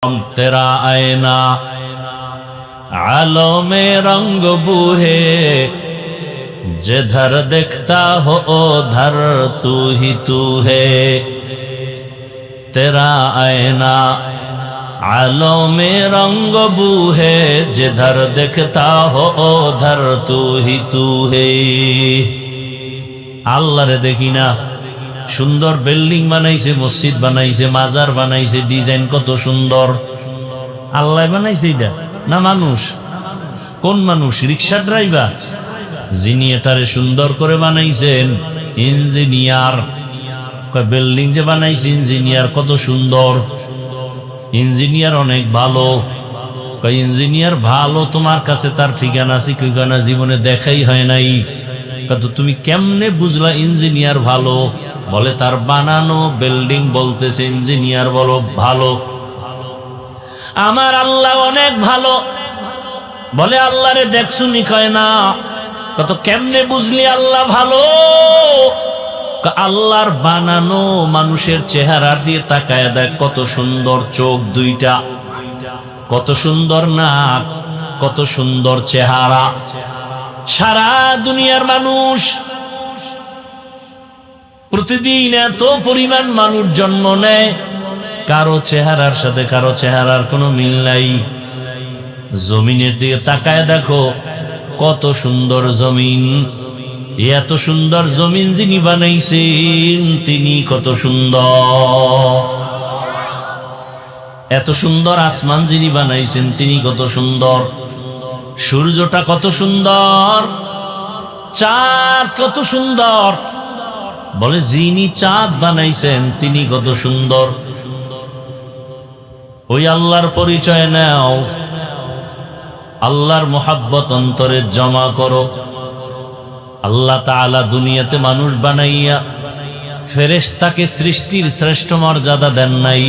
तेरा आईना आलो में रंग बूहे जिधर देखता हो उधर तू ही तू है। तेरा आईना आलो में रंग बूहे जिधर देखता हो उधर तू ही तू है। আল্লাহ রে দেখি না, সুন্দর বিল্ডিং বানাইছে, মসজিদ বানাইছে, মাজার বানাইছে, ডিজাইন কত সুন্দর। আল্লাহ বানাইছে এটা না মানুষ? কোন মানুষ? রিক্সা ড্রাইভার। যিনি এটারে সুন্দর করে বানাইছেন ইঞ্জিনিয়ার। বিল্ডিং যে বানাইছে ইঞ্জিনিয়ার, কত সুন্দর। ইঞ্জিনিয়ার অনেক ভালো। ইঞ্জিনিয়ার ভালো, তোমার কাছে তার ঠিকানা ঠিকানা জীবনে দেখাই হয় নাই। তো তুমি কেমনে বুঝলা ইঞ্জিনিয়ার ভালো? বলে তার বানানো বিল্ডিং বলতেছে ইঞ্জিনিয়ার বলো ভালো। আমার আল্লাহ অনেক ভালো। বলে আল্লাহ রে দেখছুনি? কয় না। কত কেমনে বুঝলি আল্লাহ ভালো? আল্লাহর বানানো মানুষের চেহারা দিয়ে তাকায় দেখ, কত সুন্দর চোখ দুইটা, কত সুন্দর নাক, কত সুন্দর চেহারা। সারা দুনিয়ার মানুষ প্রতিদিন এত পরিমাণ মানুষ জন্ম নেয়, কারো চেহারার সাথে কারো চেহারার কোনো মিল নাই। জমিনের দিকে তাকায় দেখো, কত সুন্দর জমিন। এত সুন্দর জমিন যিনি বানাইছেন তিনি কত সুন্দর। এত সুন্দর আসমান যিনি বানাইছেন তিনি কত সুন্দর। সূর্যটা কত সুন্দর, চাঁদ কত সুন্দর। বলে যিনি চাঁদ বানাইছেন তিনি কত সুন্দর। ওই আল্লাহর পরিচয় নাও, আল্লাহর মোহাব্বত অন্তরে জমা করো। আল্লাহ তাআলা দুনিয়াতে মানুষ বানাইয়া ফেরেশতাকে সৃষ্টির শ্রেষ্ঠ মর্যাদা দেন নাই।